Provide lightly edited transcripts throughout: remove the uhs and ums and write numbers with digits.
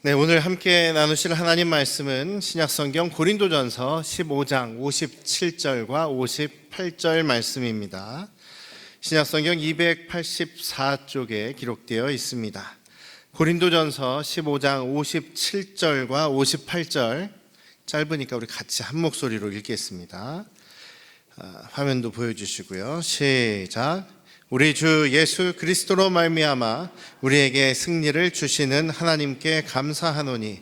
네, 오늘 함께 나누실 하나님 말씀은 신약성경 고린도전서 15장 57절과 58절 말씀입니다. 신약성경 284쪽에 기록되어 있습니다. 고린도전서 15장 57절과 58절, 짧으니까 우리 같이 한 목소리로 읽겠습니다. 화면도 보여주시고요. 시작. 우리 주 예수 그리스도로 말미암아 우리에게 승리를 주시는 하나님께 감사하노니,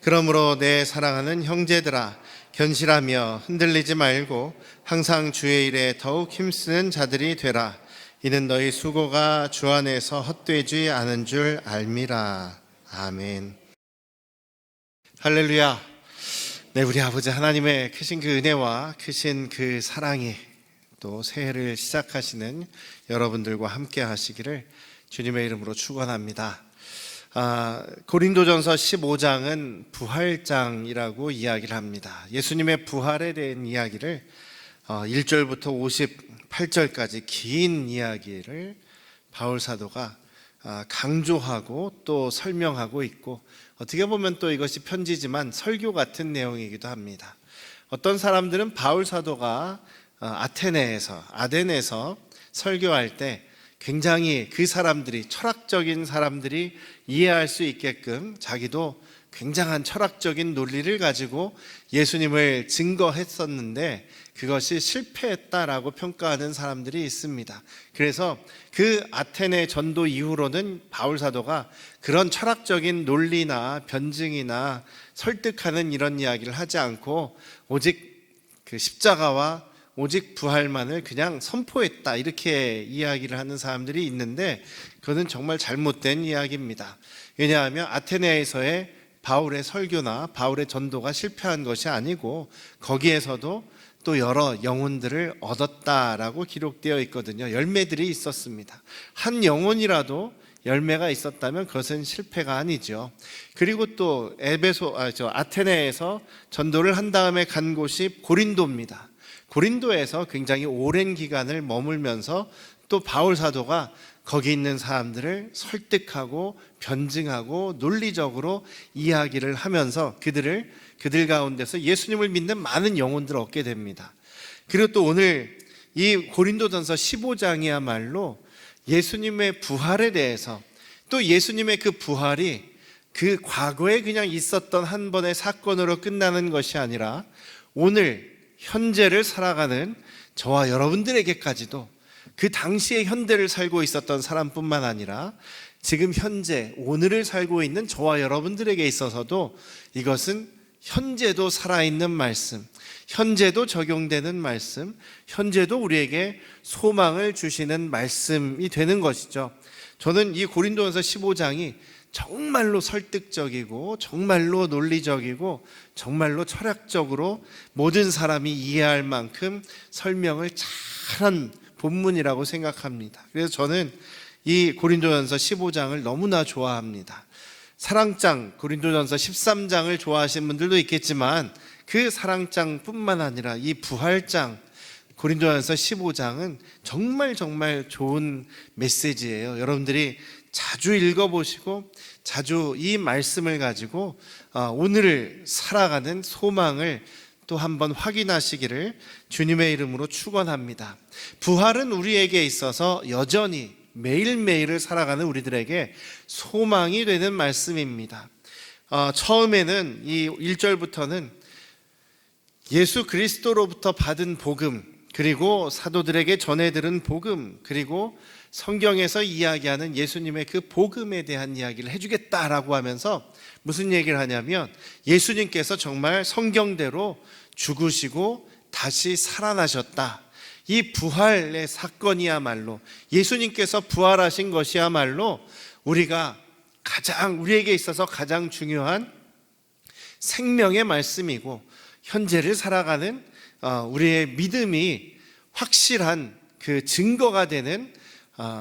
그러므로 내 사랑하는 형제들아, 견실하며 흔들리지 말고 항상 주의 일에 더욱 힘쓰는 자들이 되라. 이는 너희 수고가 주 안에서 헛되지 않은 줄 알미라. 아멘. 할렐루야. 네, 우리 아버지 하나님의 크신 그 은혜와 크신 그 사랑이 또 새해를 시작하시는 여러분들과 함께 하시기를 주님의 이름으로 축원합니다. 고린도전서 15장은 부활장이라고 이야기를 합니다. 예수님의 부활에 대한 이야기를 1절부터 58절까지 긴 이야기를 바울 사도가 강조하고 또 설명하고 있고, 어떻게 보면 또 이것이 편지지만 설교 같은 내용이기도 합니다. 어떤 사람들은 바울 사도가 아덴에서 설교할 때 굉장히 그 사람들이, 철학적인 사람들이 이해할 수 있게끔 자기도 굉장한 철학적인 논리를 가지고 예수님을 증거했었는데 그것이 실패했다라고 평가하는 사람들이 있습니다. 그래서 그 아테네 전도 이후로는 바울 사도가 그런 철학적인 논리나 변증이나 설득하는 이런 이야기를 하지 않고 오직 그 십자가와 오직 부활만을 그냥 선포했다, 이렇게 이야기를 하는 사람들이 있는데 그것은 정말 잘못된 이야기입니다. 왜냐하면 아테네에서의 바울의 설교나 바울의 전도가 실패한 것이 아니고 거기에서도 또 여러 영혼들을 얻었다라고 기록되어 있거든요. 열매들이 있었습니다. 한 영혼이라도 열매가 있었다면 그것은 실패가 아니죠. 그리고 또 아테네에서 전도를 한 다음에 간 곳이 고린도입니다. 고린도에서 굉장히 오랜 기간을 머물면서 또 바울 사도가 거기 있는 사람들을 설득하고 변증하고 논리적으로 이야기를 하면서 그들 가운데서 예수님을 믿는 많은 영혼들을 얻게 됩니다. 그리고 또 오늘 이 고린도전서 15장이야말로 예수님의 부활에 대해서, 또 예수님의 그 부활이 그 과거에 그냥 있었던 한 번의 사건으로 끝나는 것이 아니라 오늘 현재를 살아가는 저와 여러분들에게까지도, 그 당시의 현대를 살고 있었던 사람뿐만 아니라 지금 현재 오늘을 살고 있는 저와 여러분들에게 있어서도 이것은 현재도 살아있는 말씀, 현재도 적용되는 말씀, 현재도 우리에게 소망을 주시는 말씀이 되는 것이죠. 저는 이 고린도전서 15장이 정말로 설득적이고 정말로 논리적이고 정말로 철학적으로 모든 사람이 이해할 만큼 설명을 잘한 본문이라고 생각합니다. 그래서 저는 이 고린도전서 15장을 너무나 좋아합니다. 사랑장 고린도전서 13장을 좋아하시는 분들도 있겠지만 그 사랑장뿐만 아니라 이 부활장 고린도전서 15장은 정말 좋은 메시지예요. 여러분들이 자주 읽어보시고 자주 이 말씀을 가지고 오늘을 살아가는 소망을 또 한번 확인하시기를 주님의 이름으로 축원합니다. 부활은 우리에게 있어서 여전히 매일매일을 살아가는 우리들에게 소망이 되는 말씀입니다. 처음에는 이 1절부터는 예수 그리스도로부터 받은 복음, 그리고 사도들에게 전해들은 복음, 그리고 성경에서 이야기하는 예수님의 그 복음에 대한 이야기를 해주겠다라고 하면서 무슨 얘기를 하냐면 예수님께서 정말 성경대로 죽으시고 다시 살아나셨다. 이 부활의 사건이야말로, 예수님께서 부활하신 것이야말로 우리에게 있어서 가장 중요한 생명의 말씀이고 현재를 살아가는 우리의 믿음이 확실한 그 증거가 되는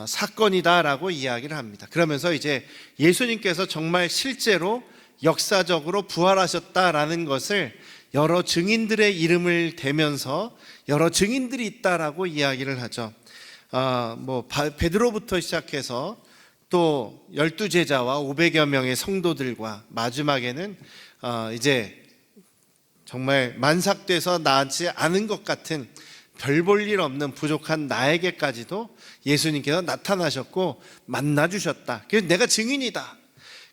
사건이다라고 이야기를 합니다. 그러면서 이제 예수님께서 정말 실제로 역사적으로 부활하셨다라는 것을 여러 증인들의 이름을 대면서 여러 증인들이 있다라고 이야기를 하죠. 베드로부터 시작해서 또 12제자와 500여 명의 성도들과 마지막에는 이제 정말 만삭돼서 나지 않은 것 같은 별 볼 일 없는 부족한 나에게까지도 예수님께서 나타나셨고 만나주셨다. 그래서 내가 증인이다.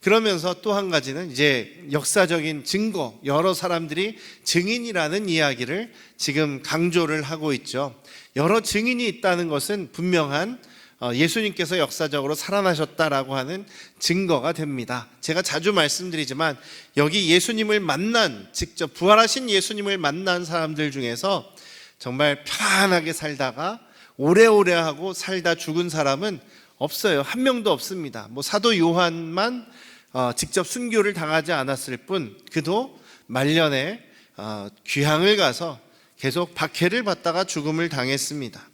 그러면서 또 한 가지는 이제 역사적인 증거, 여러 사람들이 증인이라는 이야기를 지금 강조를 하고 있죠. 여러 증인이 있다는 것은 분명한 예수님께서 역사적으로 살아나셨다라고 하는 증거가 됩니다. 제가 자주 말씀드리지만 여기 예수님을 만난, 직접 부활하신 예수님을 만난 사람들 중에서 정말 편안하게 살다가 오래오래 하고 살다 죽은 사람은 없어요. 한 명도 없습니다. 사도 요한만 직접 순교를 당하지 않았을 뿐 그도 말년에 귀향을 가서 계속 박해를 받다가 죽음을 당했습니다.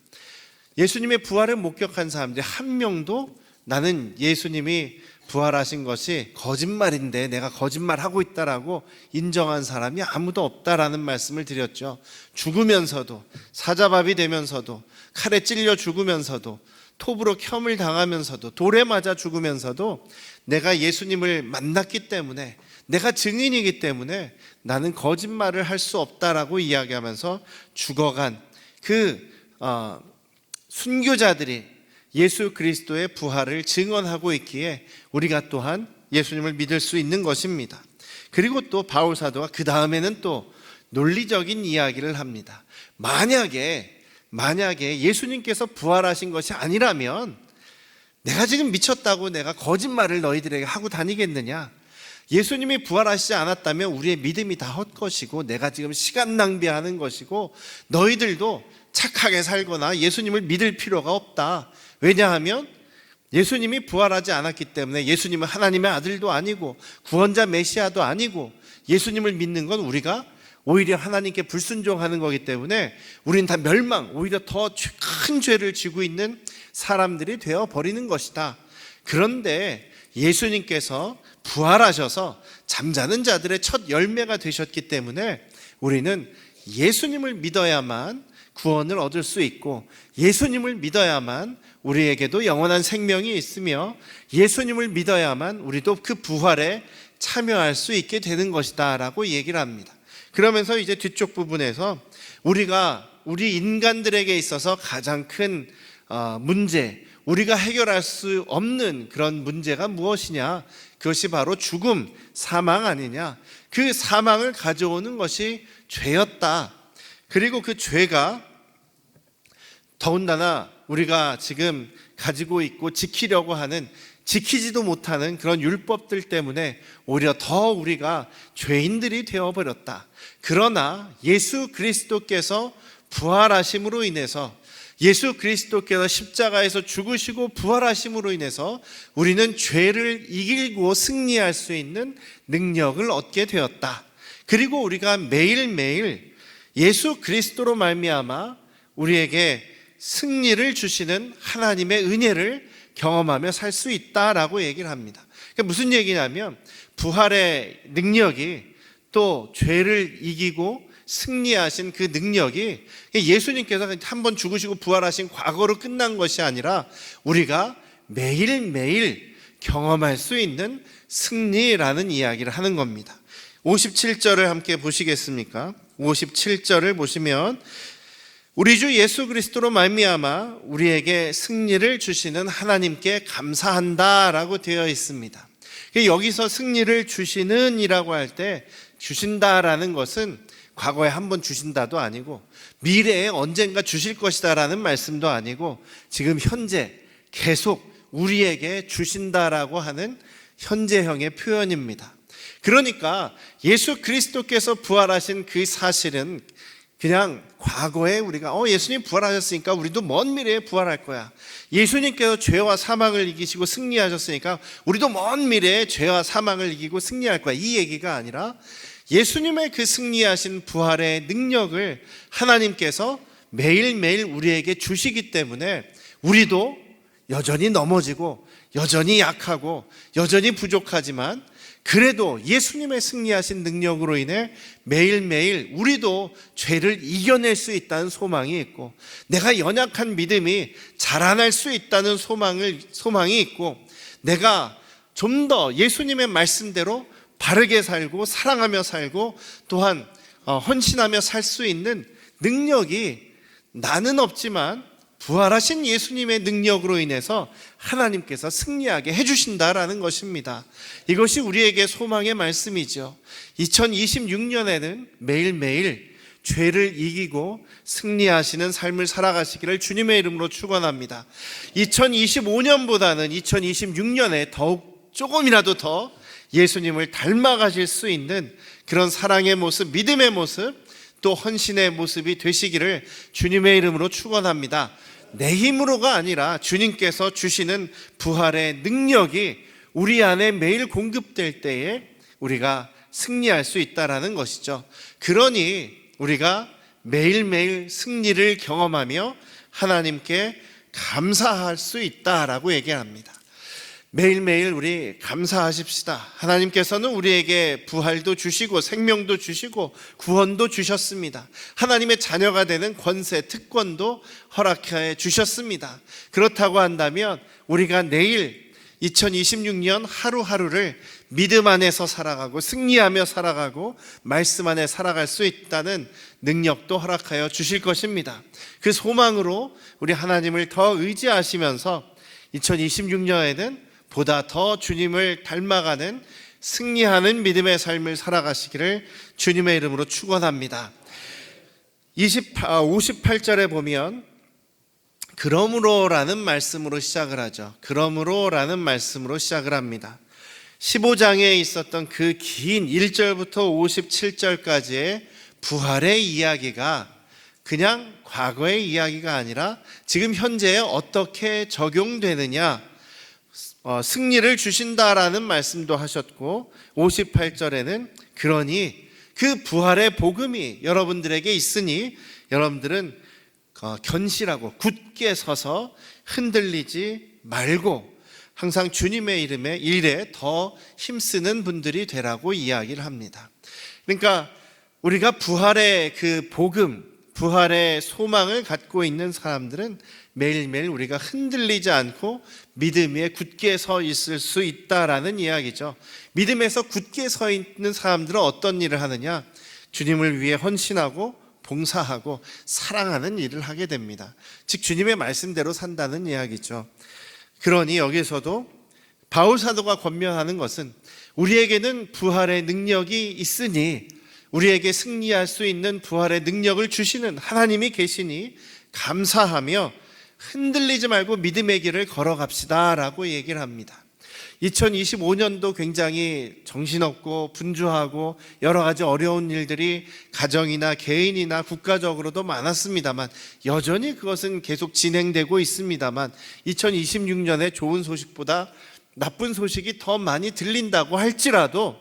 예수님의 부활을 목격한 사람들이 한 명도 나는 예수님이 부활하신 것이 거짓말인데 내가 거짓말하고 있다라고 인정한 사람이 아무도 없다라는 말씀을 드렸죠. 죽으면서도, 사자밥이 되면서도, 칼에 찔려 죽으면서도, 톱으로 켬을 당하면서도, 돌에 맞아 죽으면서도 내가 예수님을 만났기 때문에, 내가 증인이기 때문에 나는 거짓말을 할 수 없다라고 이야기하면서 죽어간 그 순교자들이 예수 그리스도의 부활을 증언하고 있기에 우리가 또한 예수님을 믿을 수 있는 것입니다. 그리고 또 바울 사도가 그 다음에는 또 논리적인 이야기를 합니다. 만약에 예수님께서 부활하신 것이 아니라면 내가 지금 미쳤다고 내가 거짓말을 너희들에게 하고 다니겠느냐? 예수님이 부활하시지 않았다면 우리의 믿음이 다 헛것이고 내가 지금 시간 낭비하는 것이고 너희들도 착하게 살거나 예수님을 믿을 필요가 없다. 왜냐하면 예수님이 부활하지 않았기 때문에 예수님은 하나님의 아들도 아니고 구원자 메시아도 아니고 예수님을 믿는 건 우리가 오히려 하나님께 불순종하는 거기 때문에 우리는 다 멸망, 오히려 더 큰 죄를 지고 있는 사람들이 되어버리는 것이다. 그런데 예수님께서 부활하셔서 잠자는 자들의 첫 열매가 되셨기 때문에 우리는 예수님을 믿어야만 구원을 얻을 수 있고 예수님을 믿어야만 우리에게도 영원한 생명이 있으며 예수님을 믿어야만 우리도 그 부활에 참여할 수 있게 되는 것이다 라고 얘기를 합니다. 그러면서 이제 뒤쪽 부분에서 우리 인간들에게 있어서 가장 큰 문제, 우리가 해결할 수 없는 그런 문제가 무엇이냐? 그것이 바로 죽음, 사망 아니냐? 그 사망을 가져오는 것이 죄였다. 그리고 그 죄가 더군다나 우리가 지금 가지고 있고 지키려고 하는, 지키지도 못하는 그런 율법들 때문에 오히려 더 우리가 죄인들이 되어버렸다. 그러나 예수 그리스도께서 부활하심으로 인해서, 예수 그리스도께서 십자가에서 죽으시고 부활하심으로 인해서 우리는 죄를 이기고 승리할 수 있는 능력을 얻게 되었다. 그리고 우리가 매일매일 예수 그리스도로 말미암아 우리에게 승리를 주시는 하나님의 은혜를 경험하며 살 수 있다라고 얘기를 합니다. 그러니까 무슨 얘기냐면 부활의 능력이 또 죄를 이기고 승리하신 그 능력이 예수님께서 한번 죽으시고 부활하신 과거로 끝난 것이 아니라 우리가 매일매일 경험할 수 있는 승리라는 이야기를 하는 겁니다. 57절을 함께 보시겠습니까? 57절을 보시면 우리 주 예수 그리스도로 말미암아 우리에게 승리를 주시는 하나님께 감사한다라고 되어 있습니다. 여기서 승리를 주시는 이라고 할 때 주신다라는 것은 과거에 한번 주신다도 아니고 미래에 언젠가 주실 것이다라는 말씀도 아니고 지금 현재 계속 우리에게 주신다라고 하는 현재형의 표현입니다. 그러니까 예수 그리스도께서 부활하신 그 사실은 그냥 과거에 우리가 예수님 부활하셨으니까 우리도 먼 미래에 부활할 거야. 예수님께서 죄와 사망을 이기시고 승리하셨으니까 우리도 먼 미래에 죄와 사망을 이기고 승리할 거야. 이 얘기가 아니라 예수님의 그 승리하신 부활의 능력을 하나님께서 매일매일 우리에게 주시기 때문에 우리도 여전히 넘어지고 여전히 약하고 여전히 부족하지만 그래도 예수님의 승리하신 능력으로 인해 매일매일 우리도 죄를 이겨낼 수 있다는 소망이 있고 내가 연약한 믿음이 자라날 수 있다는 소망이 있고 내가 좀 더 예수님의 말씀대로 바르게 살고 사랑하며 살고 또한 헌신하며 살 수 있는 능력이 나는 없지만 부활하신 예수님의 능력으로 인해서 하나님께서 승리하게 해주신다라는 것입니다. 이것이 우리에게 소망의 말씀이죠. 2026년에는 매일매일 죄를 이기고 승리하시는 삶을 살아가시기를 주님의 이름으로 축원합니다. 2025년보다는 2026년에 더욱 조금이라도 더 예수님을 닮아가실 수 있는 그런 사랑의 모습, 믿음의 모습, 또 헌신의 모습이 되시기를 주님의 이름으로 축원합니다. 내 힘으로가 아니라 주님께서 주시는 부활의 능력이 우리 안에 매일 공급될 때에 우리가 승리할 수 있다라는 것이죠. 그러니 우리가 매일매일 승리를 경험하며 하나님께 감사할 수 있다라고 얘기합니다. 매일매일 우리 감사하십시다. 하나님께서는 우리에게 부활도 주시고 생명도 주시고 구원도 주셨습니다. 하나님의 자녀가 되는 권세, 특권도 허락해 주셨습니다. 그렇다고 한다면 우리가 내일 2026년 하루하루를 믿음 안에서 살아가고 승리하며 살아가고 말씀 안에 살아갈 수 있다는 능력도 허락하여 주실 것입니다. 그 소망으로 우리 하나님을 더 의지하시면서 2026년에는 보다 더 주님을 닮아가는 승리하는 믿음의 삶을 살아가시기를 주님의 이름으로 축원합니다. 58절에 보면 그러므로라는 말씀으로 시작을 하죠. 그러므로라는 말씀으로 시작을 합니다. 15장에 있었던 그 긴 1절부터 57절까지의 부활의 이야기가 그냥 과거의 이야기가 아니라 지금 현재에 어떻게 적용되느냐, 승리를 주신다라는 말씀도 하셨고 58절에는 그러니 그 부활의 복음이 여러분들에게 있으니 여러분들은 견실하고 굳게 서서 흔들리지 말고 항상 주님의 이름에 일에 더 힘쓰는 분들이 되라고 이야기를 합니다. 그러니까 우리가 부활의 그 복음, 부활의 소망을 갖고 있는 사람들은 매일매일 우리가 흔들리지 않고 믿음 위에 굳게 서 있을 수 있다라는 이야기죠. 믿음에서 굳게 서 있는 사람들은 어떤 일을 하느냐? 주님을 위해 헌신하고 봉사하고 사랑하는 일을 하게 됩니다. 즉 주님의 말씀대로 산다는 이야기죠. 그러니 여기서도 바울 사도가 권면하는 것은 우리에게는 부활의 능력이 있으니 우리에게 승리할 수 있는 부활의 능력을 주시는 하나님이 계시니 감사하며 흔들리지 말고 믿음의 길을 걸어갑시다 라고 얘기를 합니다. 2025년도 굉장히 정신없고 분주하고 여러 가지 어려운 일들이 가정이나 개인이나 국가적으로도 많았습니다만 여전히 그것은 계속 진행되고 있습니다만 2026년에 좋은 소식보다 나쁜 소식이 더 많이 들린다고 할지라도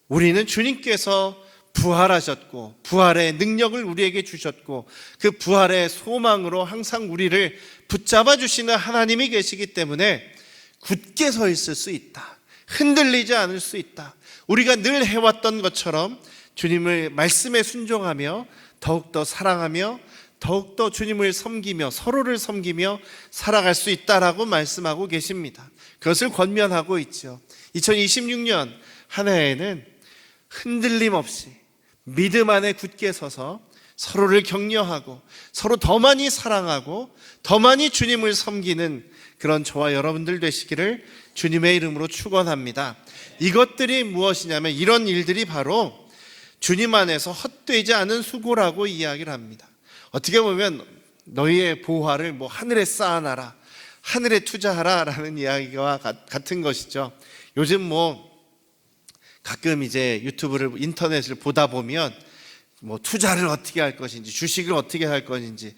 우리는 주님께서 부활하셨고 부활의 능력을 우리에게 주셨고 그 부활의 소망으로 항상 우리를 붙잡아 주시는 하나님이 계시기 때문에 굳게 서 있을 수 있다. 흔들리지 않을 수 있다. 우리가 늘 해왔던 것처럼 주님을 말씀에 순종하며 더욱더 사랑하며 더욱더 주님을 섬기며 서로를 섬기며 살아갈 수 있다라고 말씀하고 계십니다. 그것을 권면하고 있죠. 2026년 한 해에는 흔들림 없이 믿음 안에 굳게 서서 서로를 격려하고 서로 더 많이 사랑하고 더 많이 주님을 섬기는 그런 저와 여러분들 되시기를 주님의 이름으로 축원합니다. 이것들이 무엇이냐면 이런 일들이 바로 주님 안에서 헛되지 않은 수고라고 이야기를 합니다. 어떻게 보면 너희의 보화를 하늘에 쌓아놔라, 하늘에 투자하라 라는 이야기와 같은 것이죠. 요즘 가끔 이제 유튜브를 인터넷을 보다 보면 투자를 어떻게 할 것인지 주식을 어떻게 할 것인지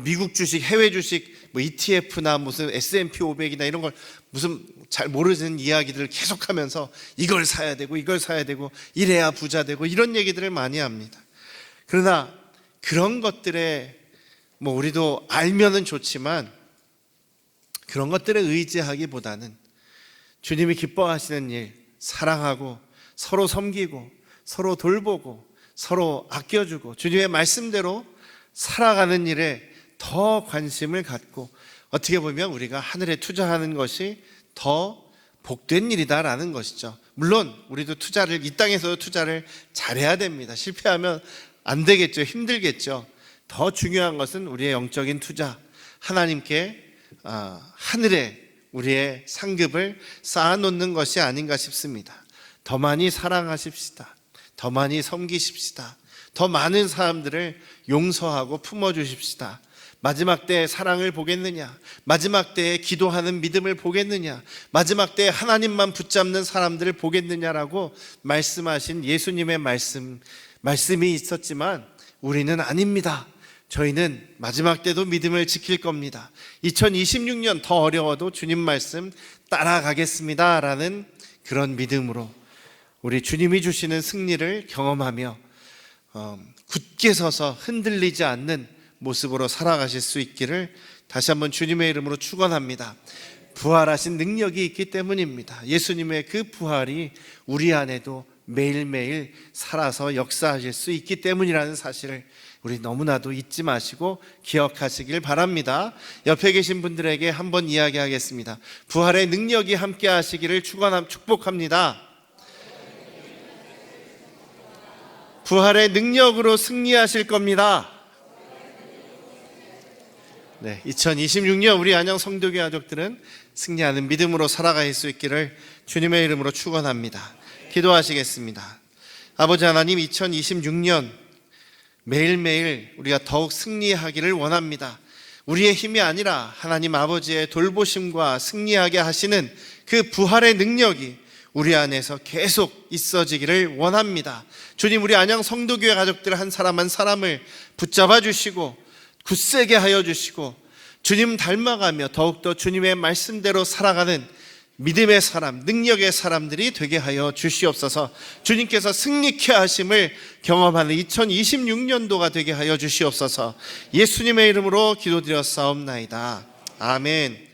미국 주식, 해외 주식, ETF나 무슨 S&P 500이나 이런 걸 무슨 잘 모르는 이야기들을 계속하면서 이걸 사야 되고 이걸 사야 되고 이래야 부자 되고 이런 얘기들을 많이 합니다. 그러나 그런 것들에 우리도 알면은 좋지만 그런 것들에 의지하기보다는 주님이 기뻐하시는 일, 사랑하고 서로 섬기고 서로 돌보고 서로 아껴주고 주님의 말씀대로 살아가는 일에 더 관심을 갖고 어떻게 보면 우리가 하늘에 투자하는 것이 더 복된 일이다라는 것이죠. 물론 우리도 이 땅에서도 투자를 잘해야 됩니다. 실패하면 안 되겠죠. 힘들겠죠. 더 중요한 것은 우리의 영적인 투자, 하나님께 하늘에 우리의 상급을 쌓아놓는 것이 아닌가 싶습니다. 더 많이 사랑하십시다. 더 많이 섬기십시다. 더 많은 사람들을 용서하고 품어주십시다. 마지막 때에 사랑을 보겠느냐? 마지막 때에 기도하는 믿음을 보겠느냐? 마지막 때에 하나님만 붙잡는 사람들을 보겠느냐라고 말씀하신 예수님의 말씀이 있었지만 우리는 아닙니다. 저희는 마지막 때도 믿음을 지킬 겁니다. 2026년 더 어려워도 주님 말씀 따라가겠습니다 라는 그런 믿음으로 우리 주님이 주시는 승리를 경험하며 굳게 서서 흔들리지 않는 모습으로 살아가실 수 있기를 다시 한번 주님의 이름으로 축원합니다. 부활하신 능력이 있기 때문입니다. 예수님의 그 부활이 우리 안에도 매일매일 살아서 역사하실 수 있기 때문이라는 사실을 우리 너무나도 잊지 마시고 기억하시길 바랍니다. 옆에 계신 분들에게 한번 이야기하겠습니다. 부활의 능력이 함께 하시기를 축복합니다. 부활의 능력으로 승리하실 겁니다. 네, 2026년 우리 안양 성도교 가족들은 승리하는 믿음으로 살아갈 수 있기를 주님의 이름으로 축원합니다. 기도하시겠습니다. 아버지 하나님, 2026년 매일매일 우리가 더욱 승리하기를 원합니다. 우리의 힘이 아니라 하나님 아버지의 돌보심과 승리하게 하시는 그 부활의 능력이 우리 안에서 계속 있어지기를 원합니다. 주님, 우리 안양 성도교회 가족들 한 사람 한 사람을 붙잡아 주시고 굳세게 하여 주시고 주님 닮아가며 더욱더 주님의 말씀대로 살아가는 믿음의 사람, 능력의 사람들이 되게 하여 주시옵소서. 주님께서 승리케 하심을 경험하는 2026년도가 되게 하여 주시옵소서. 예수님의 이름으로 기도드렸사옵나이다. 아멘.